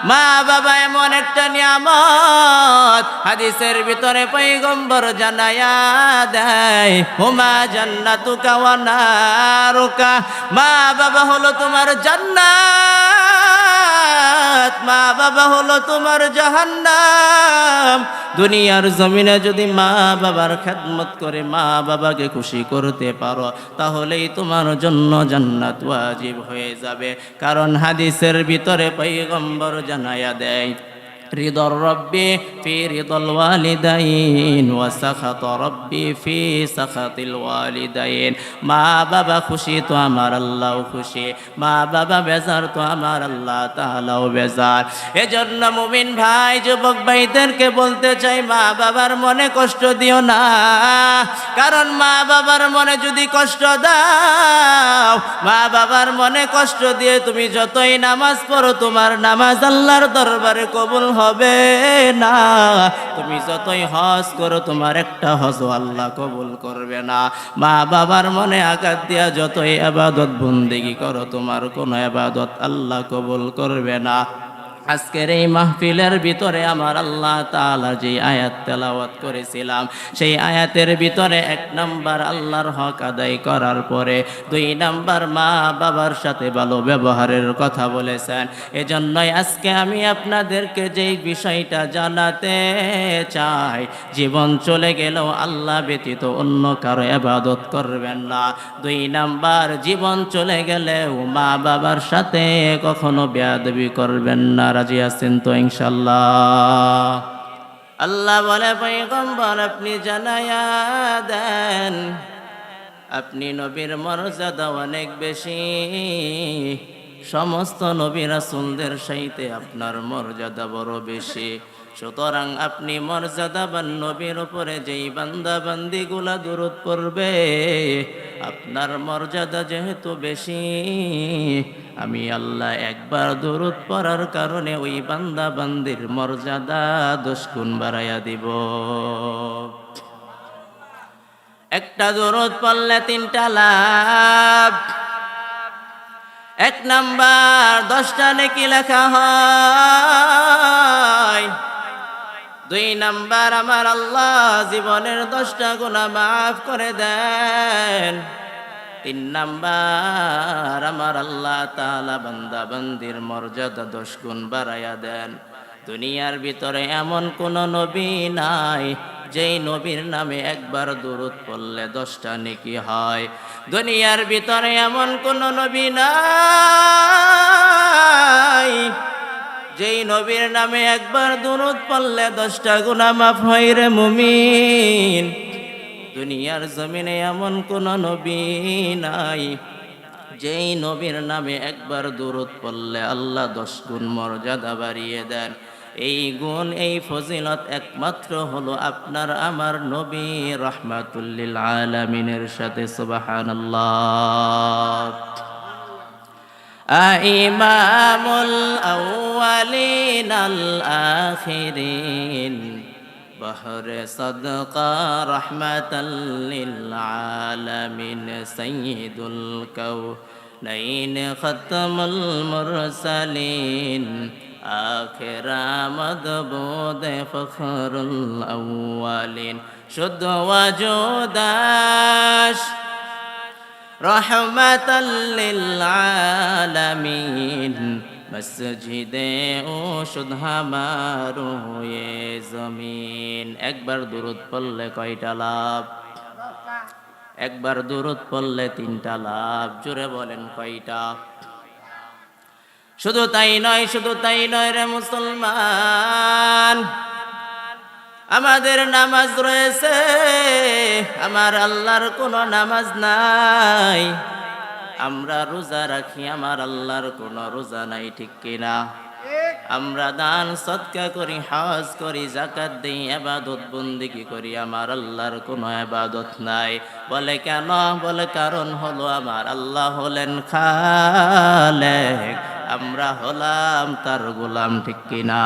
মা বাবা এমন একটা নিয়ামত, হাদিসের ভিতরে পয়গম্বর জানায়া দেয়, হুমা জান্নাতুকা ওয়া নারুকা, মা বাবা হলো তোমার জান্নাত, মা বাবা হলো তোমার জাহান্নাম। দুনিয়ার জমিনে যদি মা বাবার খেদমত করে মা বাবাকে খুশি করতে পারো, তাহলেই তোমার জন্য জান্নাত ওয়াজিব হয়ে যাবে। কারণ হাদিসের ভিতরে পয়গম্বর জানায়া দেয়, রিদর রব্বি ফি রিদল ওয়ালিদাইন ওয়া সাখাত রব্বি ফি সাখাতিল ওয়ালিদাইন। মা বাবা খুশি তো আমার আল্লাহও খুশি, মা বাবা বেজার তো আমার আল্লাহ তাআলাও বেজার। এজন্য মুমিন ভাই, যুবক ভাইদেরকে বলতে চাই, মা বাবার মনে কষ্ট দিও না। কারণ মা বাবার মনে যদি কষ্ট দাও, মা বাবার মনে কষ্ট দিয়ে তুমি যতই নামাজ পড়ো, তোমার নামাজ আল্লাহর দরবারে কবুল হবে না। তুমি যতই হজ করো, তোমার একটা হজ আল্লাহ কবুল করবে না। মা বাবার মনে আঘাত দিয়া যতই ইবাদত বন্দেগী করো, তোমার কোনো ইবাদত আল্লাহ কবুল করবে না। আজকের এই মাহফিলের ভিতরে আমার আল্লাহ তাআলা যে আয়াত তেলাওয়াত করেছিলাম, সেই আয়াতের ভিতরে 1 নাম্বার আল্লাহর হক আদায় করার পরে 2 নাম্বার মা বাবার সাথে ভালো ব্যবহারের কথা বলেছেন। এজন্যই আজকে আমি আপনাদেরকে যেই বিষয়টা জানাতে চাই, জীবন চলে গেলেও আল্লাহ ব্যতীত অন্য কারো ইবাদত করবেন না। 2 নাম্বার, জীবন চলে গেলেও মা বাবার সাথে কখনো বেয়াদবি করবেন না। রাজি আছেন তো ইনশাআল্লাহ? আল্লাহ বলে, পয়গম্বর আপনি জানায়া দেন, আপনি নবীর মর্যাদা অনেক বেশি, সমস্ত নবী রাসূলদের চাইতে আপনার মর্যাদা বড় বেশি। সুতরাং আপনি মর্যাদাবান নবীর উপরে যেই বান্দা বান্দিগুলা দুরূদ পড়বে, আপনার মর্যাদা যেহেতু বেশি, আমি আল্লাহ একবার দুরূদ পড়ার কারণে ওই বান্দা বান্দির মর্যাদা 10 গুণ বাড়াইয়া দিব। একটা দুরূদ পড়লে 3টা লাভ। 1 নাম্বার, 10টা নেকি লেখা হয়। 2 নাম্বার, আমার আল্লাহ জীবনের 10টা গুনাহ মাফ করে দেন। 3 নাম্বার, আমার আল্লাহ তাআলা বান্দা বান্দির মর্যাদা 10 গুণ বাড়াইয়া দেন। দুনিয়ার ভিতরে এমন কোন নবী নাই যেই নবীর নামে একবার দুরূদ পড়লে 10টা নেকি হয়। দুনিয়ার ভিতরে এমন কোন নবী নাই যেই নবীর নামে একবার দুরূদ পড়লে 10টা গুনাহ মাফ হয় রে মুমিন। দুনিয়ার জমিনে এমন কোন নবী নাই যেই নবীর নামে একবার দুরূদ পড়লে আল্লাহ 10 গুণ মর্যাদা বাড়িয়ে দেন। এই গুণ, এই ফজিলত একমাত্র হলো আপনার আমার নবী রাহমাতুল লিল আলামিনের সাথে। সুবহানাল্লাহ। ইমামুল আউয়ালিন আল আখিরিন, বহরে সদকা রহমাতাল লিল আলামিন, সাইয়্যিদুল কাউনাইন খাতামুল মুরসালিন, আখির মাদবুদ ফখরুল আউয়ালিন, শুদ্ধ ওয়াজুদাশ রহমাতাল লিল আলামিন, মসজিদে ও সুধামারো এ জমিন। একবার দুরূদ পড়লে কয়টা লাভ? একবার দুরূদ পড়লে 3টা লাভ। জোরে বলেন কয়টা? শুধু তাই নয়, শুধু তাই নয় রে মুসলমান, আমাদের নামাজ রয়েছে, আমার আল্লাহর কোনো নামাজ নাই। আমরা রোজা রাখি, আমার আল্লাহর কোনো রোজা নাই, ঠিক কিনা? আমরা দান সদকা করি, হজ করি, যাকাত দেই, ইবাদত বন্দেগী করি, আমার আল্লাহর কোনো ইবাদত নাই। বলে কেন? বলে কারণ হলো আমার আল্লাহ হলেন খালেক, আমরা হলাম তার গোলাম, ঠিক কিনা?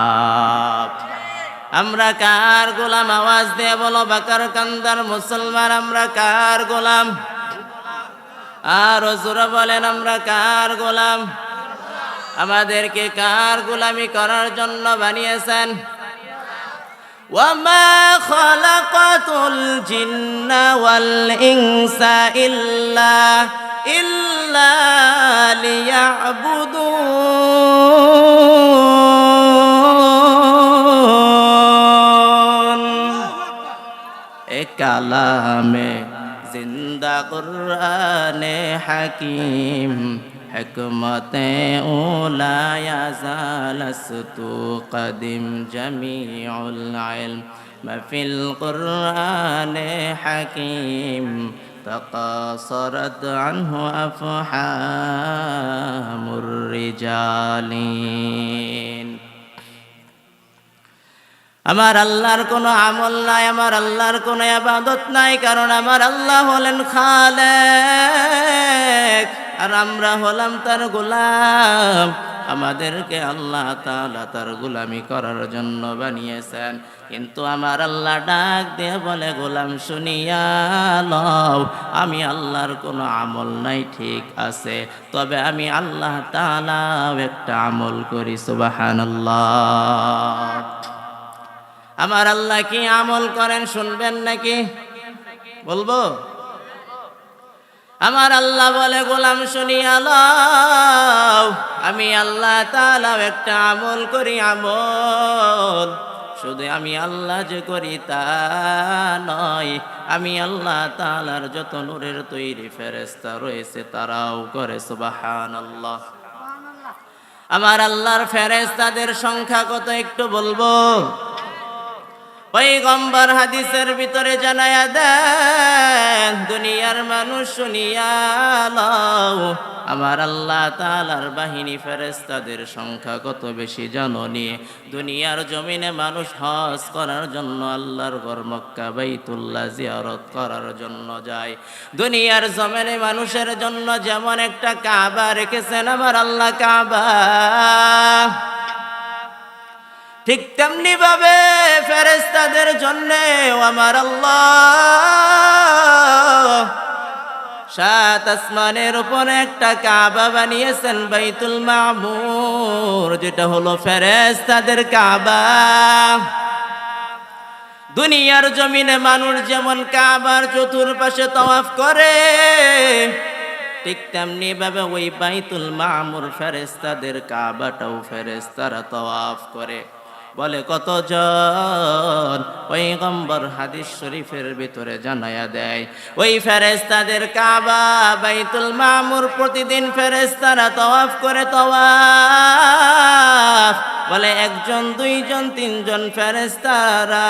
আমরা কার গোলাম? আওয়াজ দিয়ে বলো বাকার কান্দার মুসলমান, আমরা কার গোলাম? আর জোরে বলেন, আমরা কার গোলাম? আমাদেরকে কার গোলামি করার জন্য বানিয়েছেন? ওয়ামা খালাকাতুল জিন্না ওয়াল ইনসা ইল্লা লিয়াবুদুন। এ কালামে জিন্দা কুরআনে হাকিম হিকমতে উলা ইয়াজালস্তু কদিম জামিউল ইলম মাফিল কুরআনে হাকিম تقاصرت عنه أفحام الرجالين। আমার আল্লাহর কোনো আমল নাই, আমার আল্লাহর কোনো ইবাদত নাই, কারণ আমার আল্লাহ হলেন খালেক আর আমরা হলাম তার গোলাম। আমাদেরকে আল্লাহ তাআলা তার গোলামি করার জন্য বানিয়েছেন, কিন্তু আমার আল্লাহ ডাক দিয়ে বলে, গোলাম শুনিয়া লও, আমি আল্লাহর কোনো আমল নাই ঠিক আছে, তবে আমি আল্লাহ তাআলা একটা আমল করি। সুবহানাল্লাহ। আমার আল্লাহ কি আমল করেন শুনবেন নাকি? বলবো? আমার আল্লাহ বলে, গোলাম শুনিয়া লও, আমি আল্লাহ তাআলা একটা আমল করি। আমল শুধু আমি আল্লাহ যে করি তা নয়, আমি আল্লাহ তাআলার যত নূরের তৈরি ফেরেশতা রয়েছে তারাও করে। সুবহানাল্লাহ। আমার আল্লাহর ফেরেশতাদের সংখ্যা কত একটু বলবো? পয়গম্বর হাদিসের ভিতরে জানায়া দেন, দুনিয়ার মানুষ শুনিয়া লও, আমার আল্লাহ তাআলার বাহিনী ফেরেশতাদের সংখ্যা কত বেশি জানো নি? দুনিয়ার জমিনে মানুষ হজ করার জন্য আল্লাহর ঘর মক্কা বাইতুল্লাহ জিয়ারত করার জন্য যায়। দুনিয়ার জমিনে মানুষের জন্য যেমন একটা কাবা রেখেছেন আমার আল্লাহ কাবা, ঠিক তেমনি ভাবে ফেরেশতাদের জন্য আমার আল্লাহ সাত আসমানের উপরে একটা কাবা বানিয়েছেন, বাইতুল মামুর, যেটা হলো ফেরেশতাদের কাবা। দুনিয়ার জমিনে মানুষ যেমন কাবার চতুর্পাশে তাওয়াফ করে, ঠিক তেমনি ভাবে ওই বাইতুল মামুর ফেরেশতাদের কাবাটাও ফেরেশতারা তাওয়াফ করে। বলে কতজন? পয়গম্বর হাদিস শরীফের ভিতরে জানায়া দেয়, ওই ফেরেশতাদের কাবা বাইতুল মামুর প্রতিদিন ফেরেশতারা তাওয়াফ করে। তাওয়াফ বলে একজন, দুইজন, তিনজন ফেরেশতারা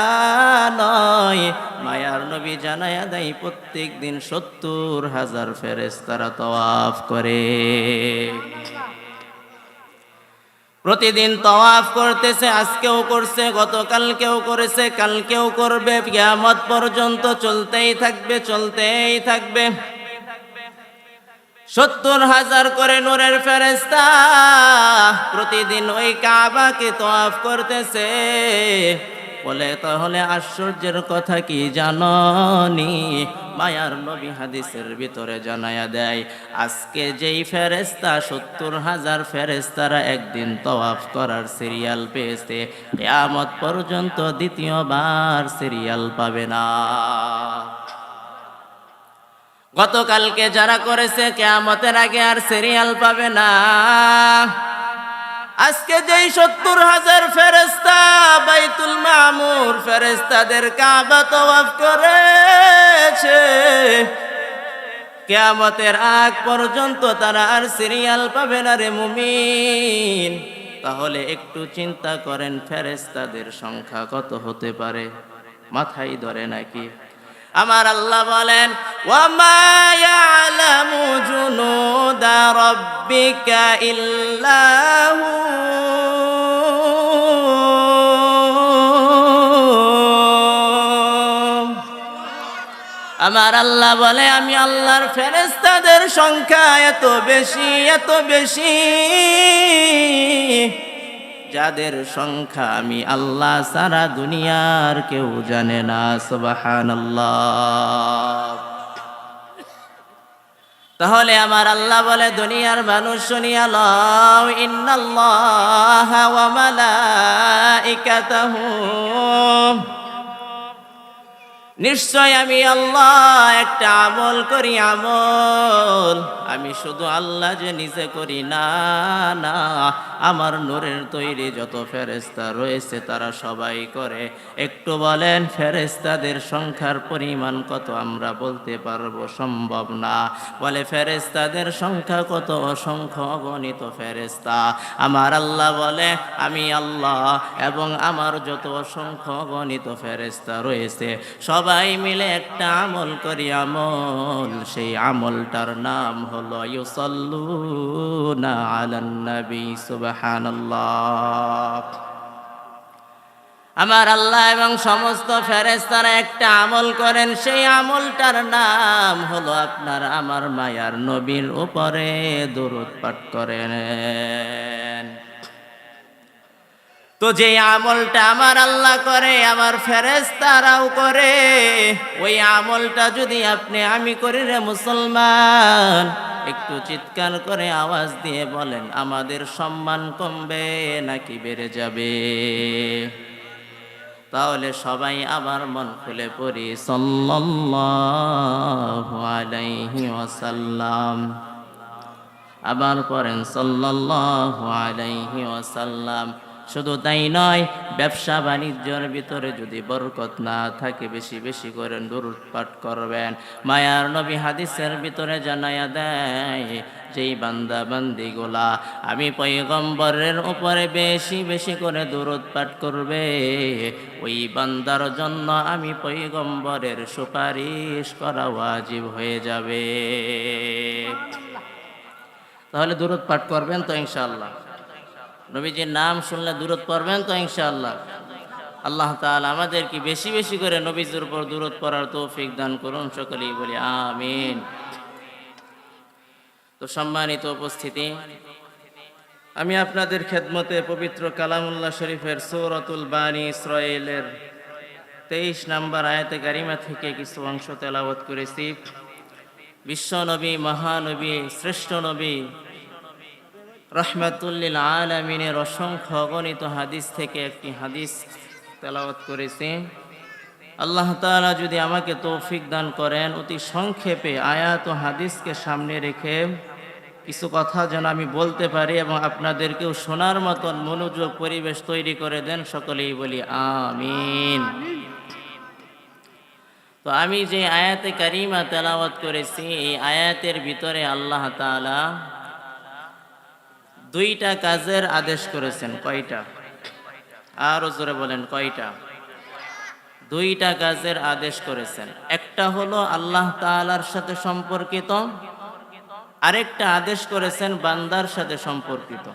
নয়, মায়ার নবী জানায়া দেয় প্রত্যেক দিন 70,000 ফেরেশতারা তাওয়াফ করে। প্রতিদিন তাওয়াফ করতেছে, আজকেও করছে, গতকালকেও করেছে, কালকেও করবে, কিয়ামত পর্যন্ত চলতেই থাকবে, চলতেই থাকবে। 70,000 করে নূরের ফেরেশতা প্রতিদিন ওই কাবাকে তাওয়াফ করতেছে। বলে তাহলে আশ্চর্যের কথা কি জাননি? মায়ার নবী হাদিসের ভিতরে জানায়া দেয়, আজকে যেই ফেরেশতা 70,000 ফেরেশতারা একদিন তাওয়াফ করার সিরিয়াল পেয়েছে, কিয়ামত পর্যন্ত দ্বিতীয়বার সিরিয়াল পাবে না। গতকালকে যারা করেছে কিয়ামতের আগে আর সিরিয়াল পাবে না। আজকে যেই 70,000 ফেরেশতা বাইতুল মামুর ফেরেশতাদের কাবা তাওয়াফ করেছে, কিয়ামতের আগ পর্যন্ত তারা আর সিরিয়াল পাবে না রে মুমিন। তাহলে একটু চিন্তা করেন ফেরেশতাদের সংখ্যা কত হতে পারে? মাথায় ধরে নাকি? আমার আল্লাহ বলেন, ওয়ামা ইয়ালামু জুনুদা রাব্বিকা ইল্লাহু। আমার আল্লাহ বলে, আমি আল্লাহর ফেরেশতাদের সংখ্যা এত বেশি, এত বেশি, যাদের সংখ্যা আমি আল্লাহ সারা দুনিয়ার কেউ জানে না। সুবহানাল্লাহ। তাহলে আমার আল্লাহ বলে, দুনিয়ার মানুষ শুনিয়া লও, ইন্নাল্লাহা ওয়া মালাইকাতাহু, নিশ্চয় আমি আল্লাহ একটা আমল করি, আমল আমি শুধু আল্লাহ যে নিজে করি না, না, আমার নূরের তৈরি যত ফেরেশতা রয়েছে তারা সবাই করে। একটু বলেন ফেরেশতাদের সংখ্যার পরিমাণ কত? আমরা বলতে পারবো? সম্ভব না। বলে ফেরেশতাদের সংখ্যা কত? অসংখ্য অগণিত ফেরেশতা। আমার আল্লাহ বলে, আমি আল্লাহ এবং আমার যত অসংখ্য অগণিত ফেরেশতা রয়েছে সবাই মিলে একটা আমল করি, আমল সেই আমলটার নাম হলো ইউসাল্লুনা আলান নবী। সুবহানাল্লাহ। আমার আল্লাহ এবং সমস্ত ফেরেশতারা একটা আমল করেন, সেই আমলটার নাম হলো আপনার আমার মায়ার নবীর উপরে দরুদ পাঠ করেন। তো যে আমলটা আমার আল্লাহ করে, আমার ফেরেশতারাও করে, ওই আমলটা যদি আপনি আমি করি রে মুসলমান, একটু চিৎকার করে আওয়াজ দিয়ে বলেন, আমাদের সম্মান কমবে নাকি বেড়ে যাবে? তাহলে সবাই আবার মন খুলে পড়ি সাল্লাল্লাহু আলাইহি ওয়াসাল্লাম। আবার পড়েন সাল্লাল্লাহু আলাইহি ওয়াসাল্লাম। শুধু তাই নয়, ব্যবসা বাণিজ্যের ভিতরে যদি বরকত না থাকে, বেশি বেশি করে দরুদ পাঠ করবেন। মায়ার নবী হাদিসের ভিতরে জানায়া দেয়, যেই বান্দা বান্দিগুলা আমি পয়গম্বরের উপরে বেশি বেশি করে দরুদ পাঠ করবে, ওই বান্দার জন্য আমি পয়গম্বরের সুপারিশ করা ওয়াজিব হয়ে যাবে। তাহলে দরুদ পাঠ করবেন তো ইনশাআল্লাহ? নবীজির নাম শুনলে দরুদ পড়বেন তো ইনশাআল্লাহ? আল্লাহ তাআলা আমাদেরকে বেশি বেশি করে নবীজির উপর দরুদ পড়ার তৌফিক দান করুন, সকলেই বলি আমিন। তো সম্মানিত উপস্থিতি, আমি আপনাদের খেদমতে পবিত্র কালামুল্লাহ শরীফের সূরাতুল বানী ইসরাঈলের 23 নম্বর আয়াতে কারিমা থেকে কিছু অংশ তেলাওয়াত করেছি। বিশ্ব নবী, মহানবী, শ্রেষ্ঠ নবী, রহমাতুল্লিল আলামিনের অসংখ্য অগণিত হাদিস থেকে একটি হাদিস তেলাওয়াত করেছি। আল্লাহ তাআলা যদি আমাকে তৌফিক দান করেন, অতি সংক্ষেপে আয়াত ও হাদিসকে সামনে রেখে কিছু কথা যেন আমি বলতে পারি এবং আপনাদেরকেও শোনার মতন মনোযোগ পরিবেশ তৈরি করে দেন, সকলেই বলি আমিন। তো আমি যে আয়াতে কারিমা তেলাওয়াত করেছি, এই আয়াতের ভিতরে আল্লাহ তাআলা দুইটা কাজের আদেশ করেছেন। কয়টা? আরো জোরে বলেন, কয়টা? দুইটা কাজের আদেশ করেছেন। একটা হলো আল্লাহ তাআলার সাথে সম্পর্কিত, আরেকটা আদেশ করেছেন বান্দার সাথে সম্পর্কিত।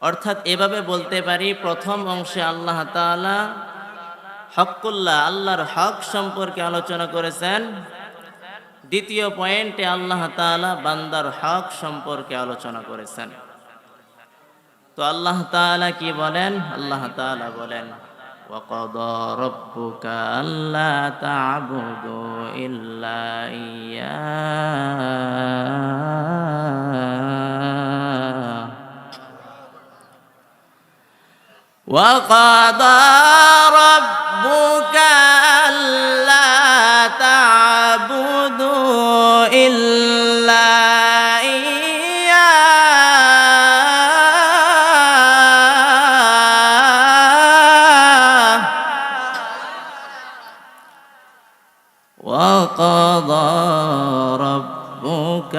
অর্থাৎ এভাবে বলতে পারি, প্রথম অংশে আল্লাহ তাআলা হকুল্লাহ, আল্লাহর হক সম্পর্কে আলোচনা করেছেন। দ্বিতীয় পয়েন্টে আল্লাহ তাআলা বান্দার হক সম্পর্কে আলোচনা করেছেন। তো আল্লাহ তাআলা কি বলেন? আল্লাহ তাআলা বলেন, ওয়াকাদা রাব্বুকা আল্লা তা'বুদু ইল্লা ইয়্যাহু ওয়াকাদা রাব্বুকা আল্লা তা'বুদু ইল্লা وقضى ربك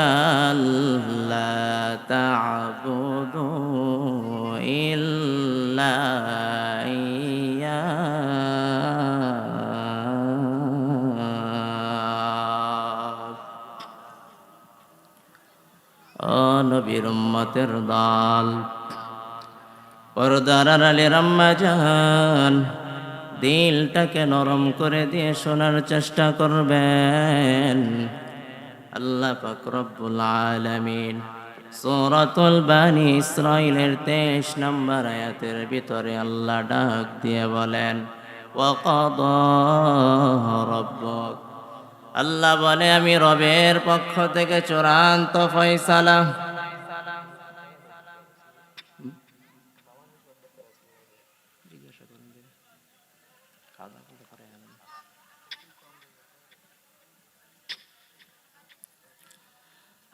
ألا تعبدوا إلا إياه নবীর উম্মতের দল, পর্দার আড়ালের আম্মা জান, দিলটাকে নরম করে দিয়ে শোনার চেষ্টা করবেন। আল্লাহ পাক রব্বুল আলামিন সূরাতুল বানী ইসরাঈলের 23 নম্বর আয়াতের ভিতরে আল্লাহ ডাক দিয়ে বলেন, ওয়াকাদা রাব্বুক, আল্লাহ বলে আমি রবের পক্ষ থেকে চূড়ান্ত ফয়সালা।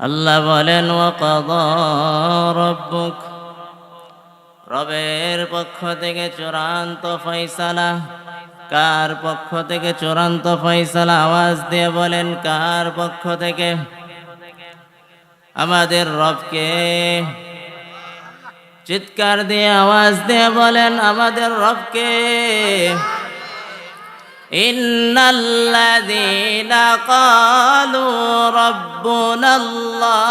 আল্লাহ বলেন ওয়াকাদা রাব্বুক, রবের পক্ষ থেকে চূড়ান্ত ফয়সালা। কার পক্ষ থেকে চূড়ান্ত ফয়সালা? আওয়াজ দিয়ে বলেন কার পক্ষ থেকে? আমাদের রবকে। চিৎকার দিয়ে আওয়াজ দিয়ে বলেন আমাদের রবকে। ইন্নাল্লাযীনা ক্বালু রাব্বুনাল্লাহ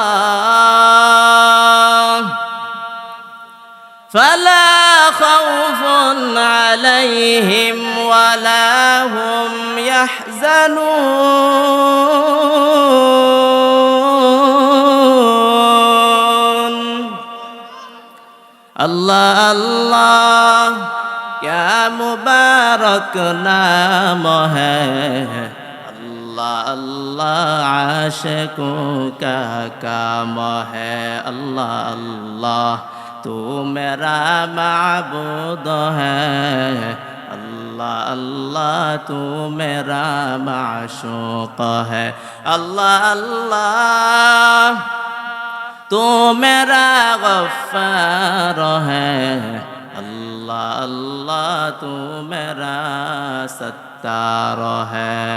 ফালা খাউফুন আলাইহিম ওয়ালা হুম ইয়াহজানুন। আল্লাহ আল্লাহ क्या मुबारक नाम है, अल्लाह अल्लाह आशिकों का काम है। अल्लाह अल्लाह तू मेरा माबूद है, अल्लाह अल्लाह तू मेरा माशूक है। अल्लाह अल्लाह तू मेरा गफ्फार है, अल्लाह अल्लाह तू मेरा सत्तार है।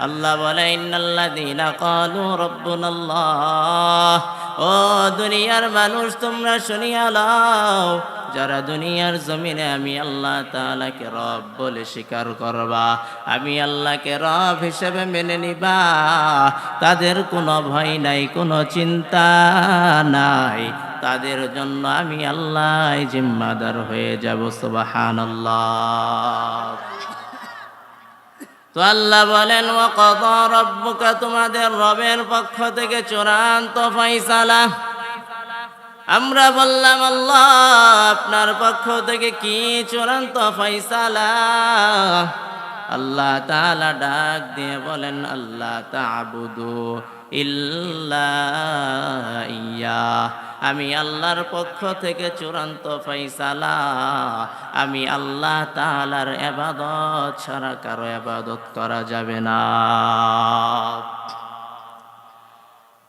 अल्लाह बोले इन्नल्लाযীনা ক্বালু রাব্বুনাল্লাহ। ও দুনিয়ার মানুষ তোমরা শুনিয়া লও, যারা দুনিয়ার জমিনে আমি আল্লাহ তাআলাকে রব বলে স্বীকার করবা, আমি আল্লাহকে রব হিসেবে মেনে নিবা, তাদের কোনো ভয় নাই, কোনো চিন্তা নাই, তাদের জন্য আমি আল্লাহ জিম্মাদার হয়ে যাব। সুবহানাল্লাহ। তো আল্লাহ বলেন ওয়াকাদা রাব্বুকা, তোমাদের রবের পক্ষ থেকে চূড়ান্ত ফয়সালা। আমরা বললাম আল্লাহ আপনার পক্ষ থেকে কি চূড়ান্ত ফয়সালা? আল্লাহ তাআলা ডাক দিয়ে বলেন আল্লাহ তা'বুদু ইল্লা ইয়া, আমি আল্লাহর পক্ষ থেকে চূড়ান্ত ফয়সালা, আমি আল্লাহ তাআলার ইবাদত ছাড়া কারো ইবাদত করা যাবে না।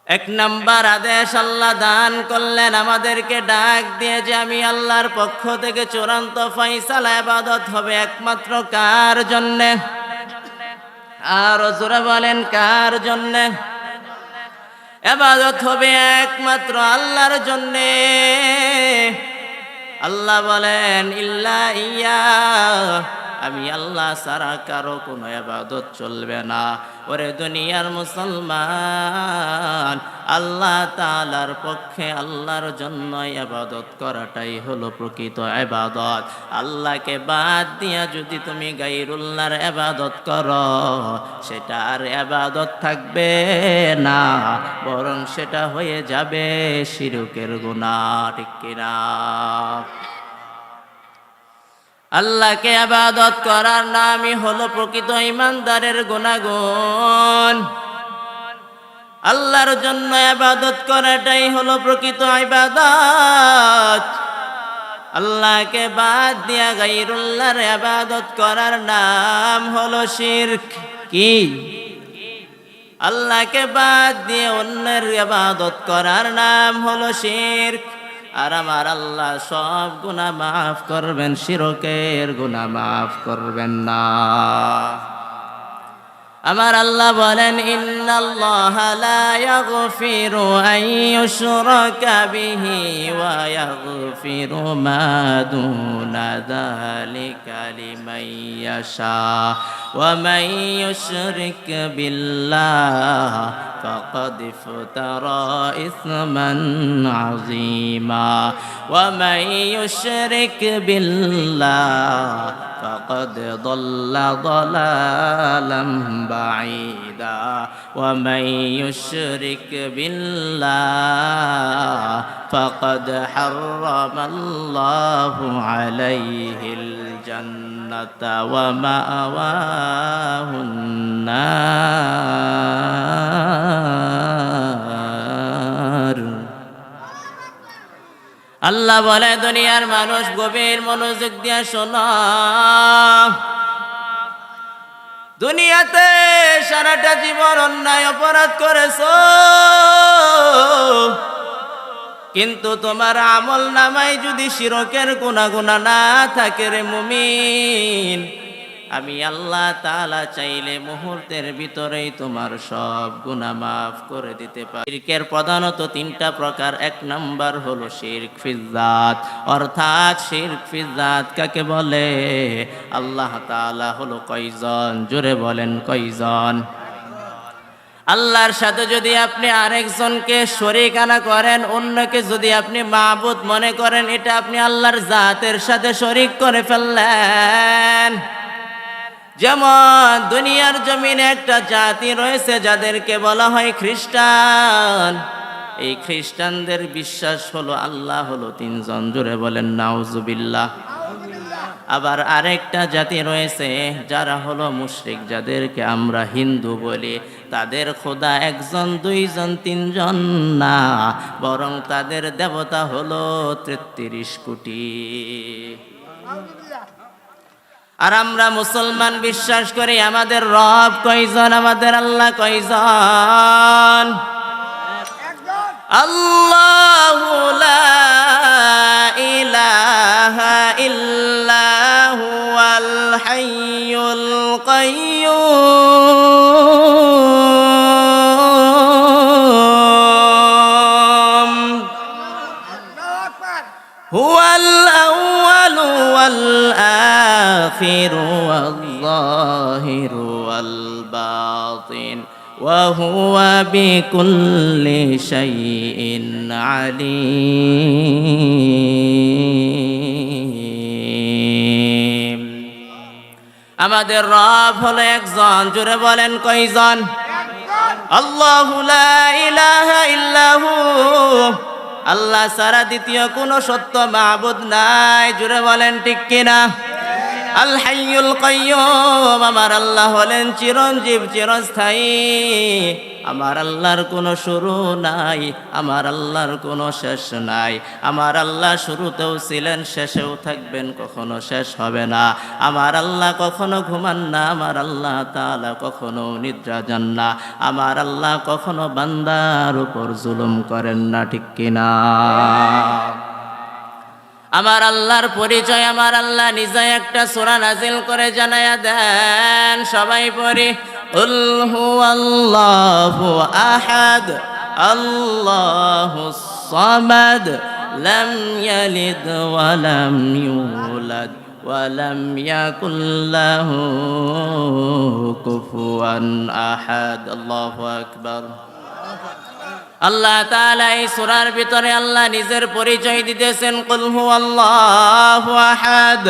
এক নাম্বার আদেশ আল্লাহ দান করলেন আমাদেরকে, ডাক দিয়ে যে আমি আল্লাহর পক্ষ থেকে চূড়ান্ত ফয়সালা, ইবাদত হবে একমাত্র কার জন্যে? আর জোরে বলেন কার জন্যে? ইবাদত হবে একমাত্র আল্লাহর জন্যে। আল্লাহ বলেন ইল্লা ইয়া, আমি আল্লাহ ছাড়া কারো কোনো ইবাদত চলবে না। ওরে দুনিয়ার মুসলমান, আল্লাহ তাআলার পক্ষে আল্লাহর জন্য ইবাদত করাটাই হলো প্রকৃত ইবাদত। আল্লাহকে বাদ দিয়া যদি তুমি গায়রুল্লাহর ইবাদত করো, সেটা আর ইবাদত থাকবে না, বরং সেটা হয়ে যাবে শিরকের গুনাহ। ঠিক কিনা? আল্লাহকে ইবাদত করার নামই হলো প্রকৃত ঈমানদারের গুণাগুণ। আল্লাহর জন্য ইবাদত করাটাই হলো প্রকৃত ইবাদত। আল্লাহকে বাদ দিয়া গায়রুল্লাহর ইবাদত করার নাম হলো শিরক। কি? আল্লাহকে বাদ দিয়ে অন্যের ইবাদত করার নাম হলো শিরক। আর আমার আল্লাহ সব গুনাহ মাফ করবেন, শিরকের গুনাহ মাফ করবেন না। আমার আল্লাহ বলেন ইন্নাল্লাহা লা ইয়াগফিরু আন ইউশরাকা বিহি ওয়া ইয়াগফিরু মা দুনা যালিকা লিমান ইয়াশা ওয়া মান ইউশরিক বিল্লাহ ফাকাদ ইফতারা ইসমান আযীমা ওয়া মান ইউশরিক বিল্লাহ ফাকাদ দাল্লা দালালাম بعيدا ومن يشرك بالله فقد حرم الله عليه الجنة জান্নাতা ওয়া মাআওয়াহুন নার। আল্লাহ বলে দুনিয়ার মানুষ গভীর মনোযোগ দিয়ে শোনো, দুনিয়াতে সারাটা জীবন অন্যায় অপরাধ করেছো, কিন্তু তোমার আমল নামায় যদি শিরকের গুনাহ না থাকে রে মুমিন, আমি আল্লাহ তাআলা চাইলে মুহূর্তের ভিতরেই তোমার সব গুনাহ মাফ করে দিতে পারি। শিরকের প্রধানত তিনটা প্রকার। এক নাম্বার হলো শিরক ফিজ্জাত, অর্থাৎ শিরক ফিজ্জাত কাকে বলে? আল্লাহ তাআলা হলো কয়জন? জোরে বলেন কয়জন? আল্লাহর সাথে যদি আপনি আরেকজনকে শরীকানা করেন, অন্যকে যদি আপনি মাবুদ মনে করেন, এটা আপনি আল্লাহর জাতের সাথে শরীক করে ফেললেন। যেমন দুনিয়ার জমিনে একটা জাতি রয়েছে যাদেরকে বলা হয় খ্রিস্টান। এই খ্রিস্টানদের বিশ্বাস হলো আল্লাহ হলো তিনজন। জোরে বলেন নাউজুবিল্লাহ। আবার আরেকটা জাতি রয়েছে যারা হলো মুশরিক, যাদেরকে আমরা হিন্দু বলি। তাদের খোদা একজন, দুইজন, তিনজন না, বরং তাদের দেবতা হলো 33 কোটি। আর আমরা মুসলমান বিশ্বাস করি আমাদের রব কয়জন? আমাদের আল্লাহ কয়জন? আল্লাহু লা ইলাহা ইল্লা হুয়াল হাইয়ুল কাইয়্যুম হুয়াল আউয়ালু ওয়াল আখিরু ওয়াল যাহিরু ওয়াল বাতিন ওয়া হুয়া বিকুল্লি শাইইন আলীম। আমাদের রব হলো একজন। জোরে বলেন কয়জন? আল্লাহু লা ইলাহা ইল্লাহু, আল্লাহ ছাড়া দ্বিতীয় কোনো সত্য মাবুদ নাই। জোরে বলেন ঠিক কিনা? আল হাইয়ুল কাইয়্যুম, আমার আল্লাহ হলেন চিরঞ্জীব, চিরস্থায়ী। আমার আল্লাহর কোনো শুরু নাই, আমার আল্লাহর কোনো শেষ নাই। আমার আল্লাহ শুরুতেও ছিলেন, শেষেও থাকবেন, কখনো শেষ হবে না। আমার আল্লাহ কখনো ঘুমান না, আমার আল্লাহ তাআলা কখনো নিদ্রা যান না। আমার আল্লাহ কখনো বান্দার উপর জুলুম করেন না, ঠিক কিনা? আমার আল্লাহর পরিচয় আমার আল্লাহ নিজে একটা সূরা নাজিল করে জানায়া দেন। সবাই পড়ি, কুল হুয়াল্লাহু আহাদ আল্লাহুস সামাদ লাম ইয়ালিদ ওয়া লাম ইউলাদ ওয়া লাম ইয়াকুল লাহু কুফুয়ান আহাদ। আল্লাহু আকবার। আল্লাহ তাআলা এই সূরার ভিতরে আল্লাহ নিজের পরিচয় দিতেছেন, কুল হুয়াল্লাহু আহাদ।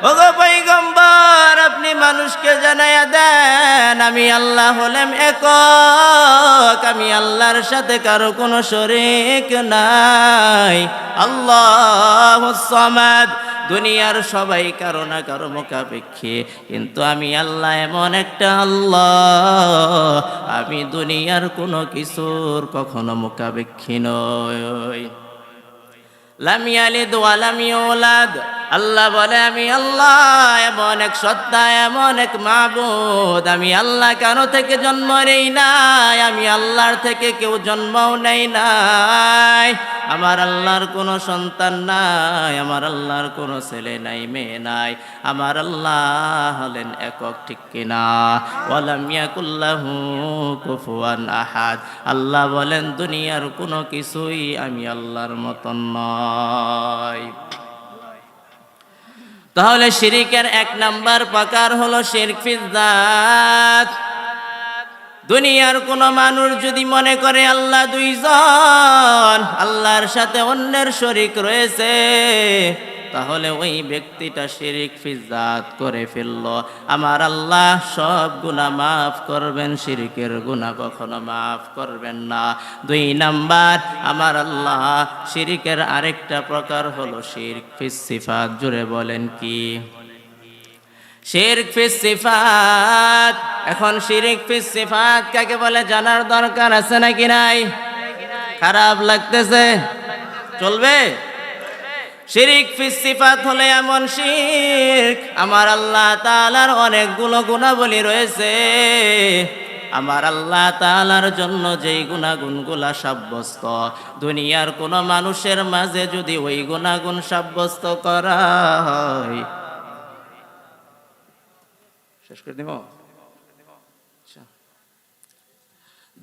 ওগো পয়গম্বর, আপনি মানুষকে জানায়া দেন আমি আল্লাহ হলাম একক, আমি আল্লাহর সাথে কারো কোনো শরীক নাই। আল্লাহুস সামাদ, দুনিয়ার সবাই কারো না কারো মুখাপেক্ষী, কিন্তু আমি আল্লাহ এমন একটা আল্লাহ, আমি দুনিয়ার কোনো কিছুর কখনো মুখাপেক্ষী নই। লাম ইয়ালিদ ওয়া লাম ইউলাদ, আল্লাহ বলে আমি আল্লাহ এমন এক সত্তা, এমন এক মাবুদ, আমি আল্লাহ কারো থেকে জন্ম নেই নাই, আমি আল্লাহর থেকে কেউ জন্মও নেই নাই। আমার আল্লাহর কোনো সন্তান নাই, আমার আল্লাহর কোনো ছেলে নাই, মেয়ে নাই। আমার আল্লাহ হলেন একক, ঠিক কিনা? ওয়ালাম ইয়াকুল লাহু কুফুয়ান আহাদ, আল্লাহ বলেন দুনিয়ার কোনো কিছুই আমি আল্লাহর মতন নয়। তাহলে শিরকের এক নাম্বার প্রকার হলো শিরক ফিজ্জাত। দুনিয়ার কোন মানুষ যদি মনে করে আল্লাহ দুইজন, আল্লাহর সাথে অন্যের শরীক রয়েছে, তাহলে ওই ব্যক্তিটা শিরক ফিজ্জাত করে ফেলল। আমার আল্লাহ সব গুনাহ মাফ করবেন, শিরকের গুনাহ কখনো মাফ করবেন না। দুই নাম্বার, আমার আল্লাহ শিরকের আরেকটা প্রকার হলো শিরক ফিস সিফাত। জুড়ে বলেন কি? শিরক ফিস সিফাত। এখন শিরক ফিস সিফাত কাকে বলে জানার দরকার আছে নাকি নাই? খারাপ লাগতেছে? চলবে? শিরক ফিস সিফাত হলে এমন শিরক, আমার আল্লাহ তাআলার অনেকগুলো গুণাবলী রয়েছে। আমার আল্লাহ তাআলার জন্য যেই গুণাগুণগুলা সাব্যস্ত, দুনিয়ার কোনো মানুষের মাঝে যদি ওই গুণাগুণ সাব্যস্ত করা হয়, শেষ করে দিব।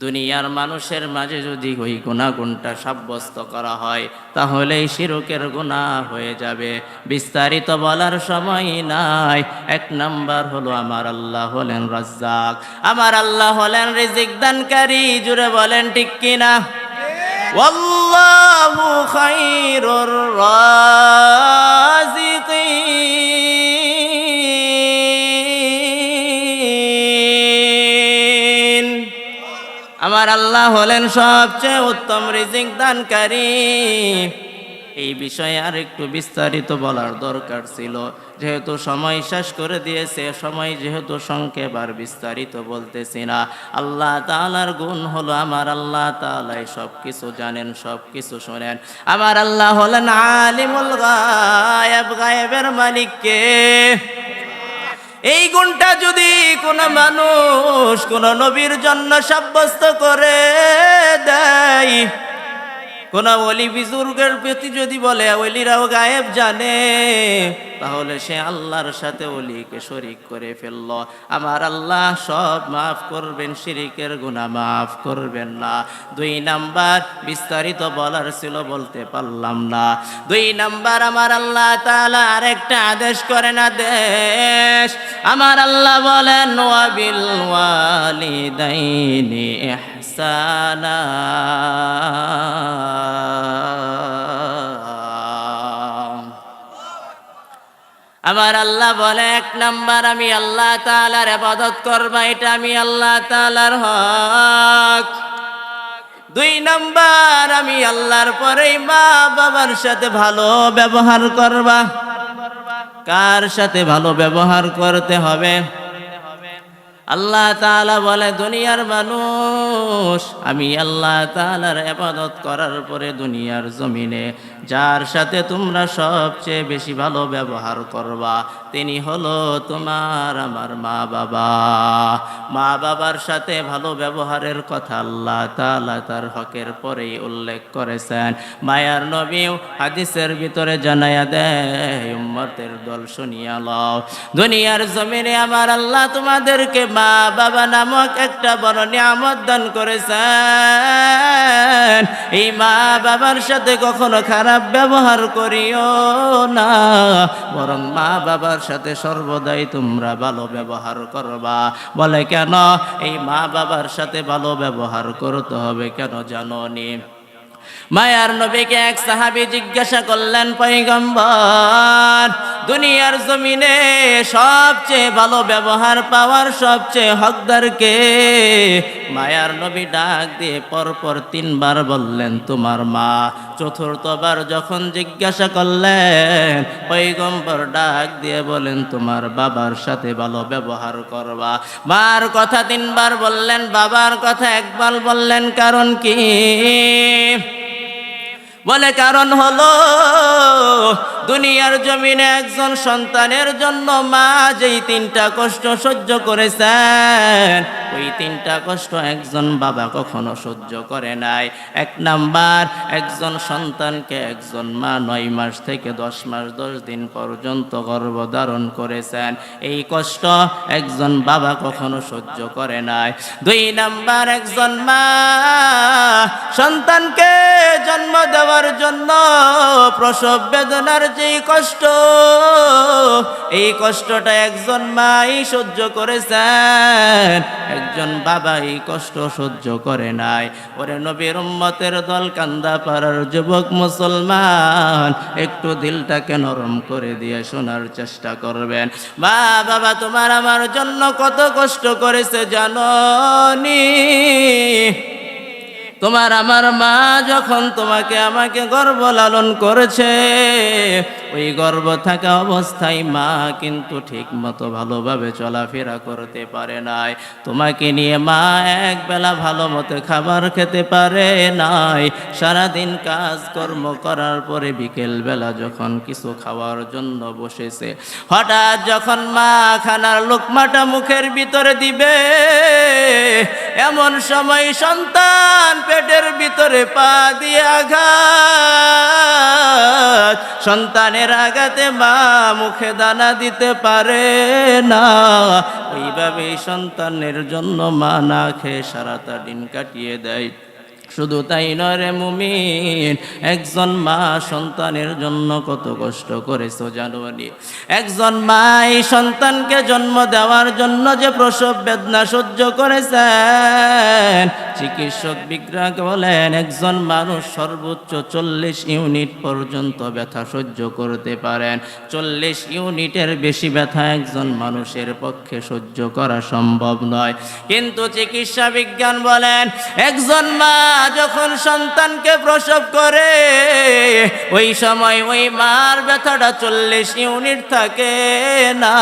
দুনিয়ার মানুষের মাঝে যদি ওই গুণাগুণটা সাব্যস্ত করা হয়, তাহলেই শিরকের গুনাহ হয়ে যাবে। বিস্তারিত বলার সময় নাই। এক নাম্বার হলো আমার আল্লাহ হলেন রাজ্জাক, আমার আল্লাহ হলেন রিজিক দানকারী। জুড়ে বলেন ঠিক কিনা? ওয়াল্লাহু খায়রুর রাযিকিন। আমার আল্লাহ হলেন সবচেয়ে উত্তম রিজিক দানকারী। এই বিষয়ে আর একটু বিস্তারিত বলার দরকার ছিল, যেহেতু সময় শেষ করে দিয়েছে, সময় যেহেতু সংক্ষেপ, আর বিস্তারিত বলতেছি না। আল্লাহ তাআলার গুণ হলো আমার আল্লাহ তাআলাই সব কিছু জানেন, সব কিছু শোনেন। আমার আল্লাহ হলেন আলিমুল গায়ব, গায়েবের মালিক কে? এই গুণটা যদি কোন মানুষ কোন নবীর জন্য সাব্যস্ত করে দেয়, কোন ওলি বুজুর্গের প্রতি যদি বলে ওলিরাও গায়েব জানে, তাহলে সে আল্লাহর সাথে ওলিকে শরীক করে ফেলল। আমার আল্লাহ সব মাফ করবেন, শিরিকের গুনাহ মাফ করবেন না। 2 নাম্বার বিস্তারিত বলার ছিল, বলতে পারলাম না। 2 নাম্বার আমার আল্লাহ তাআলা আরেকটা আদেশ করেন, আদেশ। আমার আল্লাহ বলেন ওয়াবিল ওয়ালিদাইনি ইহসানা। আমার আল্লাহ বলে 1 নাম্বার আমি আল্লাহ তাআলার ইবাদত করবা, এটা আমি আল্লাহ তাআলার হক। 2 নাম্বার আমি আল্লাহর পরেই মা বাবার সাথে ভালো ব্যবহার করবা। কার সাথে ভালো ব্যবহার করতে হবে? আল্লাহ তাআলা বলে দুনিয়ার মানুষ, আমি আল্লাহ তাআলার ইবাদত করার পরে দুনিয়ার জমিনে যার সাথে তোমরা সবচেয়ে বেশি ভালো ব্যবহার করবা, তিনি হলো তোমার আমার মা বাবা। মা বাবার সাথে ভালো ব্যবহারের কথা আল্লাহ তাআলা তার হকের পরেই উল্লেখ করেছেন। মায়ার নবীও হাদিসের ভিতরে জানায়া দেয়, উম্মতের দল শুনিয়া লও, দুনিয়ার জমিনে আমার আল্লাহ তোমাদেরকে মা বাবা নামক একটা বড় নিয়ামত দান করেছেন। এই মা বাবার সাথে কখনো খারাপ ব্যবহার করিও না, বরং মা বাবার সাথে সর্বদাই তোমরা ভালো ব্যবহার করবা। বলে কেন? এই মা বাবার সাথে ভালো ব্যবহার করতে হবে কেন জানো নি? মায়ার নবীকে এক সাহাবী জিজ্ঞাসা করলেন, পয়গম্বর, দুনিয়ার জমিনে সবচেয়ে ভালো ব্যবহার পাওয়ার সবচেয়ে হকদার কে? মায়ার নবী ডাক দিয়ে পরপর 3 বার বললেন, তোমার মা। চতুর্থবার যখন জিজ্ঞাসা করলেন, পয়গম্বর ডাক দিয়ে বলেন, তোমার বাবার সাথে ভালো ব্যবহার করবা। মার কথা 3 বার বললেন, বাবার কথা 1 বার বললেন, কারণ কি? বলে কারণ হলো দুনিয়ার জমিনে একজন সন্তানের জন্য মা যেই 3টা কষ্ট সহ্য করেছেন, ওই 3টা কষ্ট একজন বাবা কখনো সহ্য করে নাই। 1 নাম্বার, একজন সন্তানকে একজন মা 9 মাস থেকে 10 মাস 10 দিন পর্যন্ত গর্ভধারণ করেছেন, এই কষ্ট একজন বাবা কখনো সহ্য করে নাই। 2 নাম্বার, একজন মা সন্তানকে জন্ম দেওয়ার জন্য প্রসব বেদনার যেই কষ্ট, এই কষ্টটা একজন মাই সহ্য করেছেন, একজন বাবা এই কষ্ট সহ্য করে নাই। ওরে নবীর উম্মতের দল, কান্দা পাড়ার যুবক মুসলমান, একটু দিলটাকে নরম করে দিয়ে শোনার চেষ্টা করবেন। মা বাবা তোমার আমার জন্য কত কষ্ট করেছে জানো নি? তোমার আমার মা যখন তোমাকে আমাকে গর্ভ লালন করেছে, ওই গর্ভ থাকা অবস্থায় মা কিন্তু ঠিক মতো ভালোভাবে চলাফেরা করতে পারে নাই। তোমাকে নিয়ে মা একবেলা ভালো মতো খাবার খেতে পারে নাই। সারাদিন কাজকর্ম করার পরে বিকেলবেলা যখন কিছু খাওয়ার জন্য বসেছে, হঠাৎ যখন মা খানার লোকমাটা মুখের ভিতরে দিবে, এমন সময় সন্তান পেটের ভিতরে পা দিয়ে আঘাত, সন্তানের আঘাতে মা মুখে দানা দিতে পারে না। ওইভাবেই সন্তানের জন্য মা না খেয়ে সারাটা দিন কাটিয়ে দেয়। শুধু তাই নয় রে মুমিন, একজন মা সন্তানের জন্য কত কষ্ট করেছো জানো নি? একজন মা এই সন্তানকে জন্ম দেওয়ার জন্য যে প্রসব বেদনা সহ্য করেছেন, চিকিৎসক বিজ্ঞান বলেন একজন মানুষ সর্বোচ্চ 40 ইউনিট পর্যন্ত ব্যথা সহ্য করতে পারেন। 40 ইউনিটের বেশি ব্যথা একজন মানুষের পক্ষে সহ্য করা সম্ভব নয়। কিন্তু চিকিৎসা বিজ্ঞান বলেন একজন মা যখন সন্তানকে প্রসব করে, ওই সময় ওই মার ব্যথাটা 40 ইউনিট থাকে না,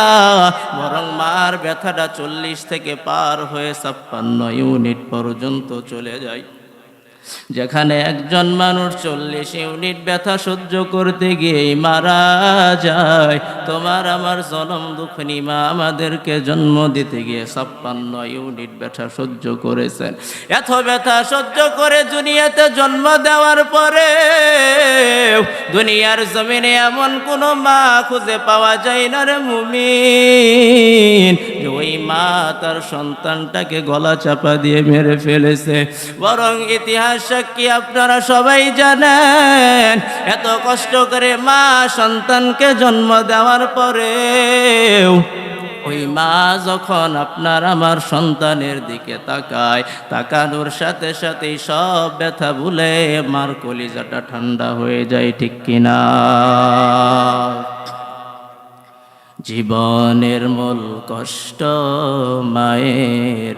বরং মার ব্যথাটা 40 থেকে পার হয়ে 56 ইউনিট পর্যন্ত চলে যায়। যেখানে একজন মানুষ 40 ইউনিট ব্যথা সহ্য করতে গিয়ে মারা যায়, তোমার আমার জনম দুঃখিনী মা আমাদেরকে জন্ম দিতে গিয়ে 56 ইউনিট ব্যথা সহ্য করেছেন। এত ব্যথা সহ্য করে দুনিয়াতে জন্ম দেওয়ার পরে দুনিয়ার জমিনে এমন কোন মা খুঁজে পাওয়া যায় না রে মুমিন, যে ওই মা তার সন্তানটাকে গলা চাপা দিয়ে মেরে ফেলেছে। বরং ইতিহাস সাক্ষী আপনারা সবাই জানেন, এত কষ্ট করে মা সন্তানকে জন্ম দেওয়ার পরেও ওই মা যখন আপনার আমার সন্তানের দিকে তাকায়, তাকানোর সাথে সাথেই সব ব্যথা ভুলে মার কলিজাটা ঠান্ডা হয়ে যায়, ঠিক কিনা? জীবনের মূল কষ্ট মায়ের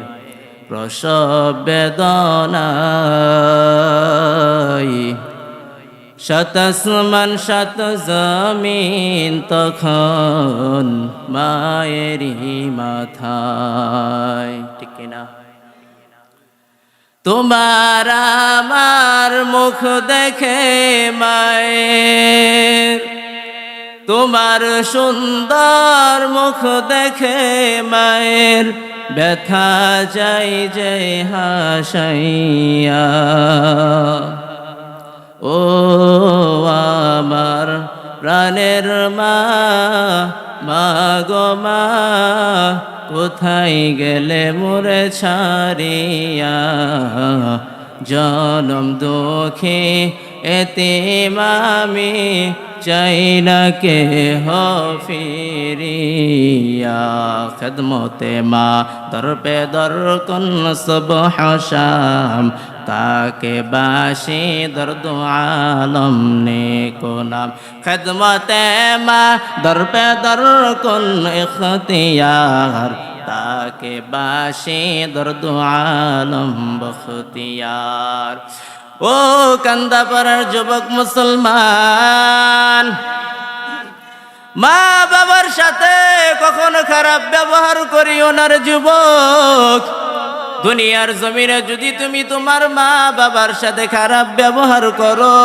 প্রসব বেদনায়, শত আসমান শত জমিন তখন মায়েরই মাথায়, ঠিক কিনা? তোমার আমার মুখ দেখে মায়ের, তোমার সুন্দর মুখ দেখে মায়ের ব্যথা যাই যাই হাসাইয়া। ও আমার প্রাণের মা, মা গো মা, কোথায় গেলে মোরে ছাড়িয়া? জনম দুঃখে এতিম আমি, চাই না কে হো ফিরিয়া। খিদমতে মা দর পে দর কুন সুবহ শাম, তাকে বাসি দর্দ আলম নেকো নাম। খিদমতে মা দর পে দর কুন ইখতিয়ার, তাকে বাসি দর্দ আলম বখতিয়ার। ও কান্দাপাড়ার যুবক মুসলমান, মা বাবার সাথে কখনো খারাপ ব্যবহার করিও না রে যুবক। দুনিয়ার জমিনে যদি তুমি তোমার মা বাবার সাথে খারাপ ব্যবহার করো,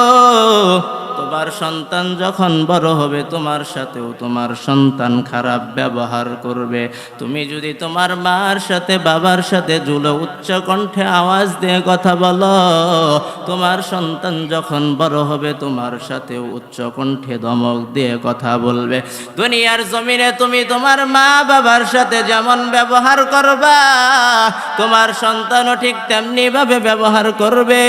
তোমার সন্তান যখন বড় হবে তোমার সাথেও তোমার সন্তান খারাপ ব্যবহার করবে। তুমি যদি তোমার মার সাথে বাবার সাথে জুলো উচ্চ কণ্ঠে আওয়াজ দিয়ে কথা বলো, তোমার সন্তান যখন বড় হবে তোমার সাথেও উচ্চ কণ্ঠে ধমক দিয়ে কথা বলবে। দুনিয়ার জমিনে তুমি তোমার মা বাবার সাথে যেমন ব্যবহার করবা, তোমার সন্তানও ঠিক তেমনি ভাবে ব্যবহার করবে।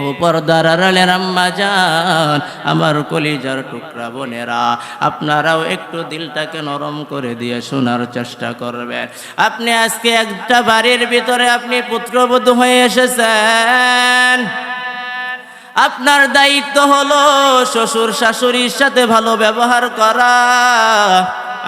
ও পর্দার আড়ালের আম্মা জান, আমার কলিজার টুকরা বোনেরা, আপনারাও একটু দিলটাকে নরম করে দিয়ে শোনার চেষ্টা করবেন। আপনি আজকে একটা বাড়ির ভিতরে আপনি পুত্রবধূ হয়ে এসেছেন। আপনার দায়িত্ব হলো শ্বশুর শাশুড়ির সাথে ভালো ব্যবহার করা।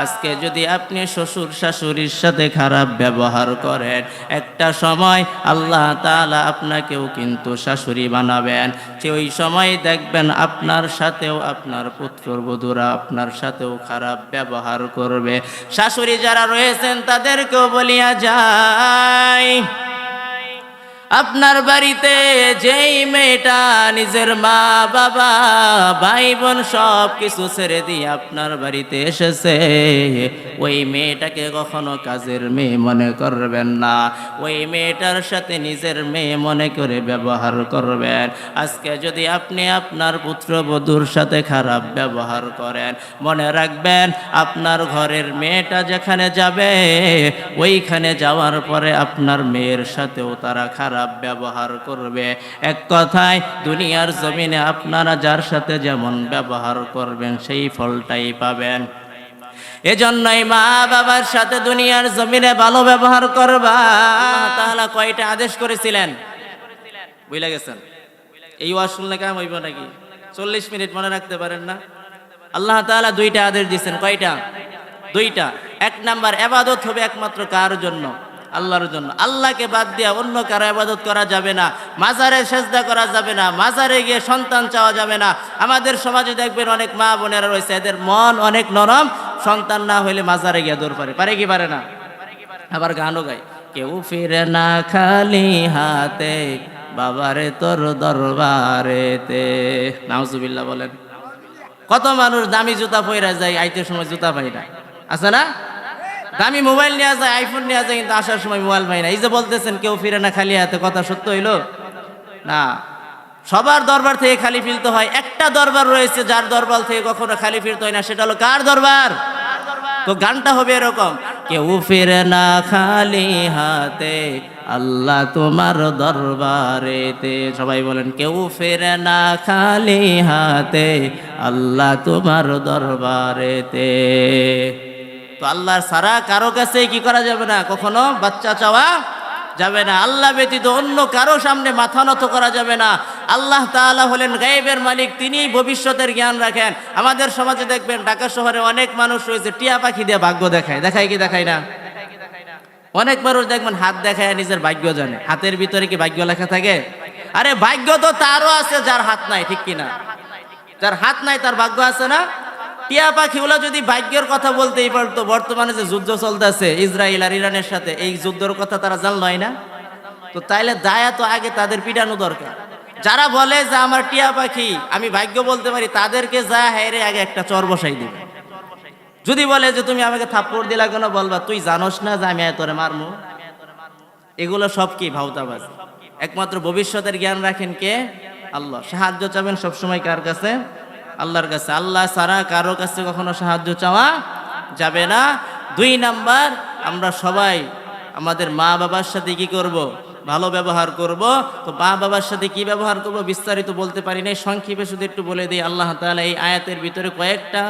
আজকে যদি আপনি শ্বশুর শাশুড়ির সাথে খারাপ ব্যবহার করেন, একটা সময় আল্লাহ তাআলা আপনাকেও কিন্তু শাশুড়ি বানাবেন। যে ওই সময় দেখবেন আপনার সাথেও আপনার পুত্রবধূরা আপনার সাথেও খারাপ ব্যবহার করবে। শাশুড়ি যারা রয়েছেন তাদেরকেও বলিয়া যায়, আপনার বাড়িতে যেই মেয়েটা নিজের মা বাবা ভাই বোন সব কিছু ছেড়ে দিয়ে আপনার বাড়িতে এসেছে, ওই মেয়েটাকে কখনো কাজের মেয়ে মনে করবেন না। ওই মেয়েটার সাথে নিজের মেয়ে মনে করে ব্যবহার করবেন। আজকে যদি আপনি আপনার পুত্রবধূর সাথে খারাপ ব্যবহার করেন, মনে রাখবেন আপনার ঘরের মেয়েটা যেখানে যাবে, ওইখানে যাওয়ার পরে আপনার মেয়ের সাথেও তারা খারাপ ব্যবহার করবে। এক কথায় দুনিয়ার জমিনে আপনারা যার সাথে যেমন ব্যবহার করবেন সেই ফলটাই পাবেন। এজন্যই মা বাবার সাথে দুনিয়ার জমিনে ভালো ব্যবহার করবা। আল্লাহ তাআলা কয়টা আদেশ করেছিলেন বুঝলে গেছেন? এই ওয়াজ শুনলে কাম হইব নাকি? 40 মিনিট মনে রাখতে পারেন না? আল্লাহ তাআলা দুইটা আদেশ দিয়েছেন। কয়টা? দুইটা। এক নাম্বার, ইবাদত হবে একমাত্র কার জন্য? আল্লাহর জন্য। আল্লাহকে বাদ দিয়ে অন্য কারো ইবাদত করা যাবে না। মাজারে সেজদা করা যাবে না। মাজারে গিয়ে সন্তান চাওয়া যাবে না। আমাদের সমাজে দেখবেন অনেক মা বোনেরা রয়েছে, এদের মন অনেক নরম, সন্তান না হইলে মাজারে গিয়ে দৌড় পারে। পারে কি পারে না? আবার গানও গায়, কেউ ফিরে না খালি হাতে বাবারে তোর দরবারেতে। নাউজুবিল্লাহ বলেন। কত মানুষ দামি জুতা পরে যায়, আইতে সময় জুতা পাই না, আছে না? দামি মোবাইল নেওয়া যায়, আইফোন নেওয়া যায়, কিন্তু আসার সময় মোবাইল পাই না। এই যে বলতেছেন কেউ ফিরে না খালি হাতে, কথা সত্য হইল না? সবার দরবার থেকে খালি ফিরতে হয়। একটা দরবার রয়েছে যার দরবার থেকে কখনো খালি ফিরতে হয় না, সেটা হলো কার দরবার? তো গানটা হবে এরকম, কেউ ফিরে না খালি হাতে আল্লাহ তোমার দরবারেতে। সবাই বলেন, কেউ ফিরে না খালি হাতে আল্লাহ তোমার দরবারেতে। তো আল্লাহর সারা কারো কাছে কি করা যাবে না, কখনো বাচ্চা চাওয়া যাবে না। আল্লাহ ব্যতীত অন্য কারো সামনে মাথা নত করা যাবে না। আল্লাহ তাআলা হলেন গায়েবের মালিক, তিনি ভবিষ্যতের জ্ঞান রাখেন। আমাদের সমাজে দেখবেন ঢাকা শহরে অনেক মানুষ রয়েছে টিয়া পাখি দিয়ে ভাগ্য দেখায়। দেখায় কি দেখায় না? অনেক মানুষ দেখবেন হাত দেখায় নিজের ভাগ্য জানে। হাতের ভিতরে কি ভাগ্য লেখা থাকে? আরে ভাগ্য তো তারও আছে যার হাত নাই, ঠিক কিনা? যার হাত নাই তার ভাগ্য আছে না? টিয়া পাখিগুলো যদি ভাগ্যের কথা বলতেই পারতো, বর্তমানে যে যুদ্ধ চলতেছে ইসরায়েল আর ইরানের সাথে, এই যুদ্ধের কথা তারা জানলই না। তো তাইলে দায়া তো আগে তাদের পিটানো দরকার। যারা বলে যে আমার টিয়া পাখি আমি ভাগ্য বলতে পারি, তাদেরকে যা হেরে আগে একটা চর বসাই দিবে। যদি বলে যে তুমি আমাকে থাপ্পড় দিলা কেন, বলবা তুই জানোস না যে আমি তোরে মারমু। এগুলো সব কি ভাওতাবাজ। একমাত্র ভবিষ্যতের জ্ঞান রাখেন কে? আল্লাহ। সাহায্য চাবেন সবসময় কার কাছে? আল্লাহর কাছে। আল্লাহ ছাড়া কারো কাছে কখনো সাহায্য চাওয়া যাবে না। 2 নাম্বার, আমরা সবাই আমাদের মা বাবার সাথে কি করব? ভালো ব্যবহার করব। তো মা বাবার সাথে কি ব্যবহার করব বিস্তারিত বলতে পারি না, সংক্ষেপে শুধু একটু বলে দিই। আল্লাহ তাআলা এই আয়াতের ভিতরে কয়েকটা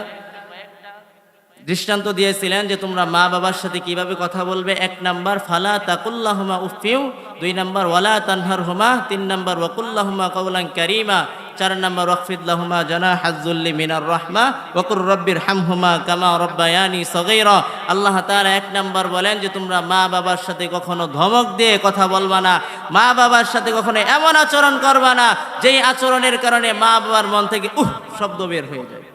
দৃষ্টান্ত দিয়েছিলেন যে তোমরা মা বাবার সাথে কিভাবে কথা বলবে। 1 নাম্বার, ফালা তাকুল্লাহুমা উফিউ। 2 নাম্বার, ওয়ালা তানহারহুমা। 3 নাম্বার, ওয়াকুল্লাহুমা কাওলান কারীমা। 4 নাম্বার, ওয়াকফিদ লাহুমা জানাহাজ যুল্লি মিনার রাহমা ওয়াকুর রাব্বিরহামহুমা কামা রাব্বায়ানি সগীরা। আল্লাহ তাআলা 1 নাম্বার বলেন যে তোমরা মা বাবার সাথে কখনো ধমক দিয়ে কথা বলবা না। মা বাবার সাথে কখনো এমন আচরণ করবা না যেই আচরণের কারণে মা বাবার মন থেকে শব্দ বের হয়ে যায়।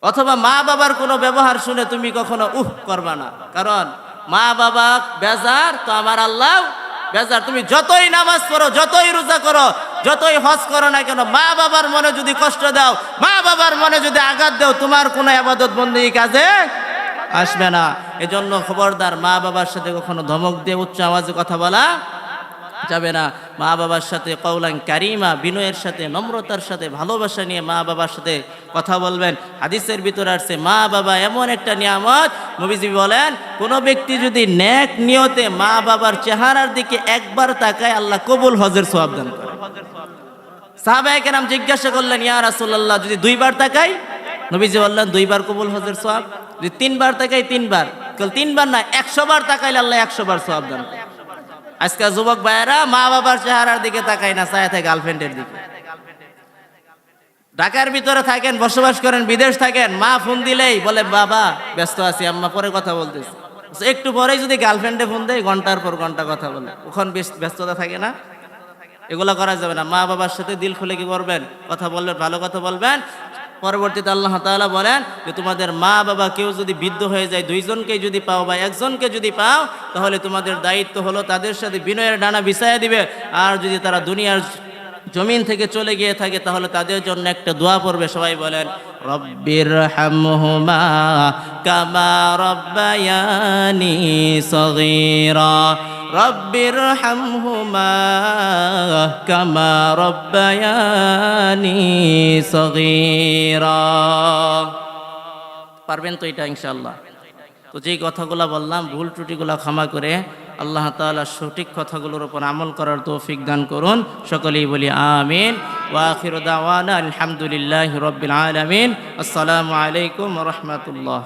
অথবা মা বাবার কোনো ব্যবহার শুনে তুমি কখনো করবা না, কারণ মা বাবা বেজার তো আমার আল্লাহ বেজার। তুমি যতই নামাজ পড়ো, যতই রোজা করো, যতই হজ করো না কেন, মা বাবার মনে যদি কষ্ট দাও, মা বাবার মনে যদি আঘাত দাও, তোমার কোনো ইবাদত বন্দেগী কাজে আসবে না। এজন্য খবরদার, মা বাবার সাথে কখনো ধমক দিয়ে উচ্চ আওয়াজে কথা বলা যাবে না। মা বাবার সাথে কওলান কারিমা, বিনয়ের সাথে, নম্রতার সাথে, ভালোবাসা নিয়ে মা বাবার সাথে কথা বলবেন। হাদিসের ভিতরে আসছে মা বাবা এমন একটা নিয়ামত, নবীজি বলেন কোনো ব্যক্তি যদি নেক নিয়তে মা বাবার চেহারার দিকে একবার তাকায়, আল্লাহ কবুল হজের সওয়াব দান করে। সাহাবায়ে কেরাম জিজ্ঞাসা করলেন, ইয়া রাসূলুল্লাহ, যদি 2 বার তাকাই? নবীজি বললেন 2 বার কবুল হজের সওয়াব। যদি 3 বার তাকাই? 3 বার। কেবল 3 বার না, 100 বার তাকাইলে আল্লাহ 100 বার সওয়াব দান করে। আজকে যুবক ভাইয়েরা মা বাবার চেহারার দিকে তাকায় না, চায় থাকে গার্লফ্রেন্ডের দিকে। ঢাকার ভিতরে থাকেন, বসবাস করেন, বিদেশ থাকেন, মা ফোন দিলেই বলে বাবা ব্যস্ত আছি, আম্মা পরে কথা বলতেছি। একটু পরেই যদি গার্লফ্রেন্ডে ফোন দেয় ঘন্টার পর ঘন্টা কথা বলে, ওখানে ব্যস্ততা থাকে না? এগুলো করা যাবে না। মা বাবার সাথে দিল খুলে কি করবেন? কথা বলবেন, ভালো কথা বলবেন। পরবর্তীতে আল্লাহ তাআলা বলেন যে তোমাদের মা বাবা কেউ যদি বৃদ্ধ হয়ে যায়, দুইজনকে যদি পাও বা একজনকে যদি পাও, তাহলে তোমাদের দায়িত্ব হলো তাদের সাথে বিনয়ের ডানা বিছায়া দিবে। আর যদি তারা দুনিয়ার জমিন থেকে চলে গিয়ে থাকে তাহলে তাদের জন্য একটা দোয়া পড়বে। সবাই বলেন রব্বির হামহুমা কামা রব্বায়ানি সগীরা, রব্বির হামহুমা কামা রব্বায়ানি সগীরা। পারবেন তো এটা ইনশাআল্লাহ? তো যেই কথাগুলো বললাম ভুল ত্রুটিগুলো ক্ষমা করে আল্লাহ তাআলা সঠিক কথাগুলোর উপর আমল করার তৌফিক দান করুন। সকলেই বলি আমিন। ওয়া আখিরু দাওয়ানা আলহামদুলিল্লাহি রাব্বিল আলামিন। আসসালামু আলাইকুম ওয়া রাহমাতুল্লাহ।